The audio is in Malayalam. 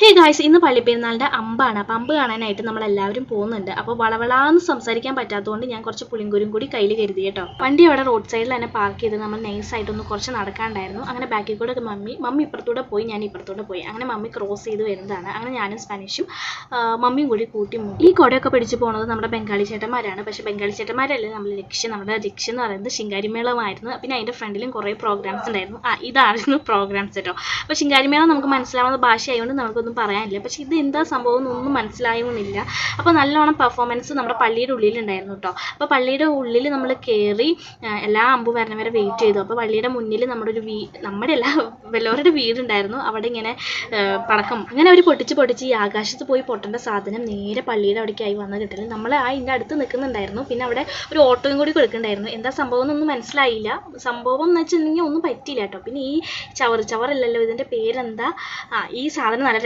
ഹേ ഗായ്സ്, ഇന്ന് പള്ളിപ്പെരുന്നാളിൻ്റെ അമ്പാണ്. അപ്പോൾ അമ്പ് കാണാനായിട്ട് നമ്മളെല്ലാവരും പോകുന്നുണ്ട്. അപ്പോൾ വളവളാന്ന് സംസാരിക്കാൻ പറ്റാത്തതുകൊണ്ട് ഞാൻ കുറച്ച് പുളിങ്കുരും കൂടി കയ്യിൽ കരുതി കേട്ടോ. വണ്ടി അവിടെ റോഡ് സൈഡിൽ തന്നെ പാർക്ക് ചെയ്ത് നമ്മൾ നൈസായിട്ടൊന്ന് കുറച്ച് നടക്കാണ്ടായിരുന്നു. അങ്ങനെ ബാക്കിൽ കൂടെ ഒക്കെ മമ്മി ഇപ്പുറത്തൂടെ പോയി, ഞാൻ ഇപ്പുറത്തൂടെ പോയി. അങ്ങനെ മമ്മി ക്രോസ് ചെയ്ത് വരുന്നതാണ്. അങ്ങനെ ഞാനും സ്പാനിഷും മമ്മിയും കൂടി കൂട്ടിമുട്ടി. ഈ കുടയൊക്കെ പിടിച്ച് പോകുന്നത് നമ്മുടെ ബംഗാളി ചേട്ടന്മാരാണ്. പക്ഷേ ബംഗാളി ചേട്ടന്മാരല്ലേ നമ്മുടെ ലക്ഷ്യം എന്ന് പറയുന്നത് ശിങ്കാരിമേളമായിരുന്നു. പിന്നെ അതിൻ്റെ ഫ്രണ്ടിലും കുറേ പ്രോഗ്രാംസ് ഉണ്ടായിരുന്നു. ഇതായിരുന്നു പ്രോഗ്രാംസ് കേട്ടോ. അപ്പോൾ ശിങ്കാരിമേള നമുക്ക് മനസ്സിലാവുന്ന ഭാഷയായതുകൊണ്ട് നമുക്കൊന്നും പറയാനില്ല. പക്ഷെ ഇത് എന്താ സംഭവം എന്നൊന്നും മനസ്സിലാവുന്നില്ല. അപ്പോൾ നല്ലോണം പെർഫോമൻസ് നമ്മുടെ പള്ളിയുടെ ഉള്ളിലുണ്ടായിരുന്നു കേട്ടോ. അപ്പോൾ പള്ളിയുടെ ഉള്ളിൽ നമ്മൾ കയറി എല്ലാ അമ്പ് വരണ വരെ വെയിറ്റ് ചെയ്തു. അപ്പോൾ പള്ളിയുടെ മുന്നിൽ നമ്മുടെ എല്ലാ വല്ലവരുടെ വീടുണ്ടായിരുന്നു. അവിടെ ഇങ്ങനെ പടക്കം അങ്ങനെ അവർ പൊട്ടിച്ച് ഈ ആകാശത്ത് പോയി പൊട്ടേണ്ട സാധനം നേരെ പള്ളിയുടെ അവിടേക്കായി വന്ന് കിട്ടില്ല. നമ്മൾ ഇതിൻ്റെ അടുത്ത് നിൽക്കുന്നുണ്ടായിരുന്നു. പിന്നെ അവിടെ ഒരു ഓട്ടോയും കൂടി കൊടുക്കുന്നുണ്ടായിരുന്നു. എന്താ സംഭവം എന്നൊന്നും മനസ്സിലായില്ല. സംഭവം എന്ന് വെച്ചിട്ടുണ്ടെങ്കിൽ ഒന്നും പറ്റിയില്ല കേട്ടോ. പിന്നെ ഈ ചവറില്ലല്ലോ, ഇതിൻ്റെ പേരെന്താ, ഈ സാധനം നല്ല